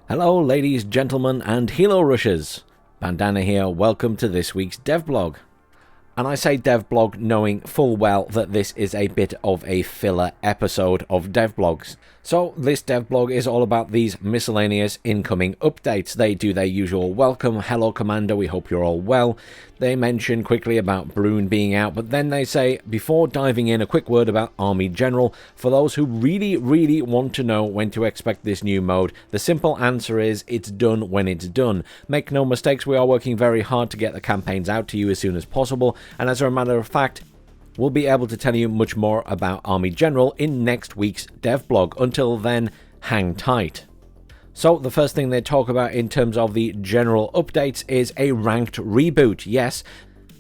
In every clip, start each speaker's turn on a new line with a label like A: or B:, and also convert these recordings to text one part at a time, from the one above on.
A: Hello ladies, gentlemen and helo rushers. Bandanner here, welcome to this week's Devblog. And I say Devblog knowing full well that this is a bit of a filler episode of Devblogs. So this Devblog is all about these miscellaneous incoming updates. They do their usual welcome, hello commander, we hope you're all well. They mention quickly about Brune being out, but then they say, before diving in, a quick word about Army General. For those who really want to know when to expect this new mode, the simple answer is it's done when it's done. Make no mistakes, we are working very hard to get the campaigns out to you as soon as possible, and as a matter of fact, we'll be able to tell you much more about Army General in next week's Devblog. Until then, hang tight. So the first thing they talk about in terms of the general updates is a ranked reboot, yes.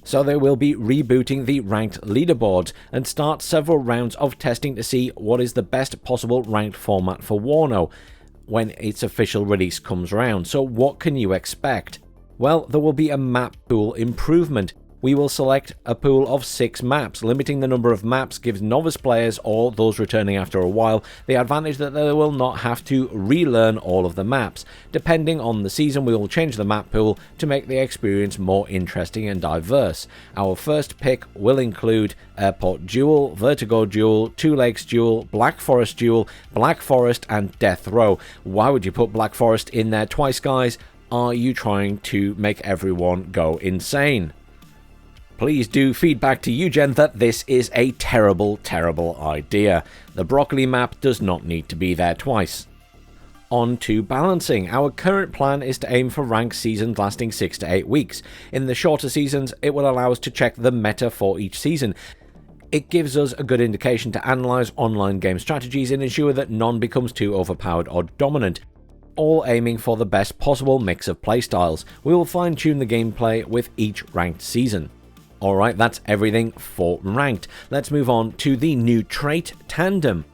A: So they will be rebooting the ranked leaderboards and start several rounds of testing to see what is the best possible ranked format for WARNO when its official release comes around. So what can you expect? Well, there will be a map pool improvement. We will select a pool of 6 maps. Limiting the number of maps gives novice players or those returning after a while the advantage that they will not have to relearn all of the maps. Depending on the season, we will change the map pool to make the experience more interesting and diverse. Our first pick will include Airport Duel, Vertigo Duel, Two Lakes Duel, Black Forest Duel, Black Forest and Death Row. Why would you put Black Forest in there twice, guys? Are you trying to make everyone go insane? Please do feedback to Eugen that this is a terrible idea. The broccoli map does not need to be there twice. On to balancing. Our current plan is to aim for ranked seasons lasting 6 to 8 weeks. In the shorter seasons, it will allow us to check the meta for each season. It gives us a good indication to analyze online game strategies and ensure that none becomes too overpowered or dominant, all aiming for the best possible mix of playstyles. We will fine-tune the gameplay with each ranked season. Alright, that's everything for ranked. Let's move on to the new trait, Tandem.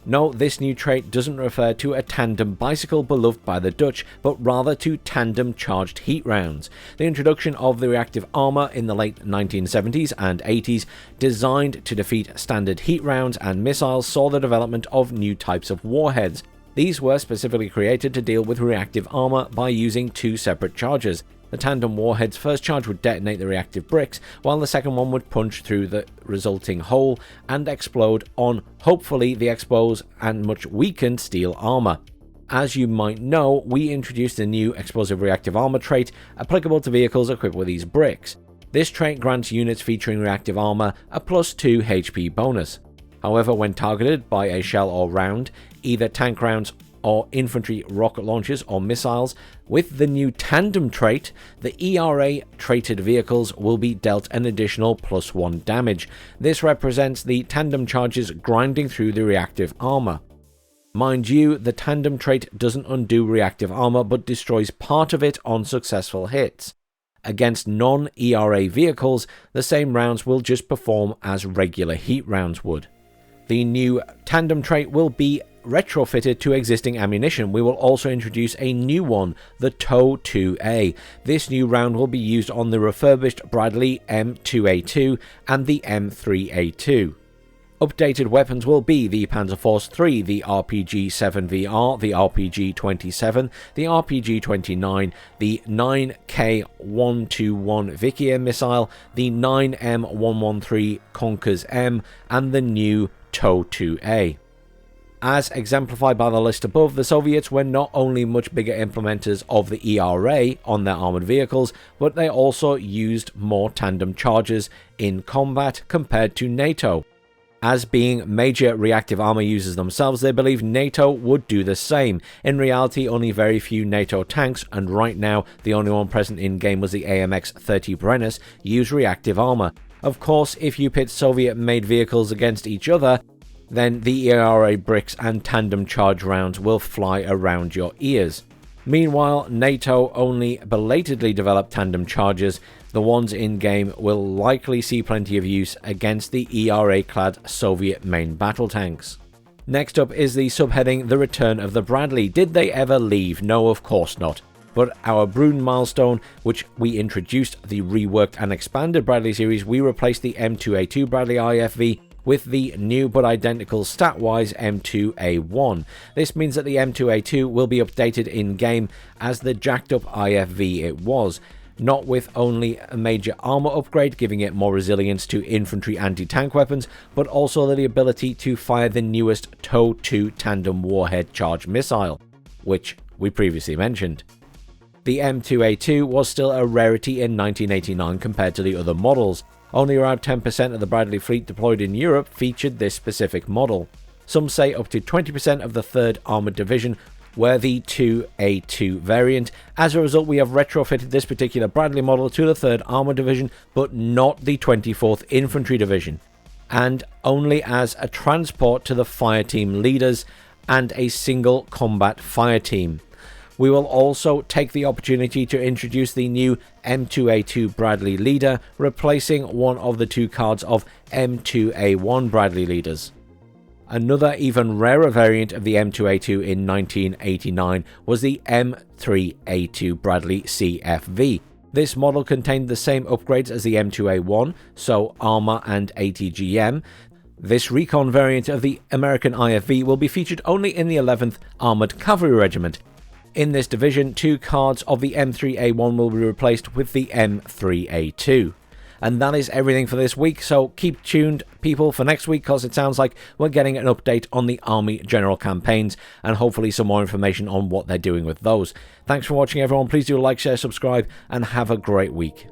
A: No, this new trait doesn't refer to a tandem bicycle beloved by the Dutch, but rather to tandem charged heat rounds. The introduction of the reactive armor in the late 1970s and 80s, designed to defeat standard heat rounds and missiles, saw the development of new types of warheads. These were specifically created to deal with reactive armor by using 2 separate charges. The Tandem Warheads' first charge would detonate the reactive bricks, while the second one would punch through the resulting hole and explode on, hopefully, the exposed and much weakened steel armor. As you might know, we introduced a new explosive reactive armor trait applicable to vehicles equipped with these bricks. This trait grants units featuring reactive armor a +2 HP bonus. However, when targeted by a shell or round, either tank rounds or infantry rocket launchers or missiles, with the new Tandem Trait, the ERA traded vehicles will be dealt an additional +1 damage. This represents the tandem charges grinding through the reactive armor. Mind you, the Tandem Trait doesn't undo reactive armor but destroys part of it on successful hits. Against non-ERA vehicles, the same rounds will just perform as regular heat rounds would. The new Tandem Trait will be retrofitted to existing ammunition. We will also introduce a new one, the TOW 2A. This new round will be used on the refurbished Bradley M2A2 and the M3A2. Updated weapons will be the Panzerforce 3, the RPG-7VR, the RPG-27, the RPG-29, the 9K121 Vikia missile, the 9M113 Konkurs M, and the new TOW 2A. As exemplified by the list above, the Soviets were not only much bigger implementers of the ERA on their armoured vehicles, but they also used more tandem charges in combat compared to NATO. As being major reactive armor users themselves, they believe NATO would do the same. In reality, only very few NATO tanks, and right now the only one present in game was the AMX-30 Brennus, use reactive armor. Of course, if you pit Soviet-made vehicles against each other, then the ERA bricks and tandem charge rounds will fly around your ears. Meanwhile, NATO only belatedly developed tandem charges. The ones in-game will likely see plenty of use against the ERA-clad Soviet main battle tanks. Next up is the subheading, The Return of the Bradley. Did they ever leave? No, of course not. But our Brune milestone, which we introduced the reworked and expanded Bradley series, we replaced the M2A2 Bradley IFV with the new but identical stat-wise M2A1. This means that the M2A2 will be updated in-game as the jacked-up IFV it was, not with only a major armor upgrade giving it more resilience to infantry anti-tank weapons, but also the ability to fire the newest TOW-2 Tandem Warhead charge missile, which we previously mentioned. The M2A2 was still a rarity in 1989 compared to the other models. Only around 10% of the Bradley fleet deployed in Europe featured this specific model. Some say up to 20% of the 3rd Armoured Division were the 2A2 variant. As a result, we have retrofitted this particular Bradley model to the 3rd Armoured Division, but not the 24th Infantry Division, and only as a transport to the fire team leaders and a single combat fire team. We will also take the opportunity to introduce the new M2A2 Bradley leader, replacing one of the 2 cards of M2A1 Bradley leaders. Another even rarer variant of the M2A2 in 1989 was the M3A2 Bradley CFV. This model contained the same upgrades as the M2A1, so armor and ATGM. This recon variant of the American IFV will be featured only in the 11th Armored Cavalry Regiment. In this division, 2 cards of the M3A1 will be replaced with the M3A2. And that is everything for this week, so keep tuned, people, for next week, because it sounds like we're getting an update on the Army General campaigns, and hopefully some more information on what they're doing with those. Thanks for watching, everyone. Please do like, share, subscribe, and have a great week.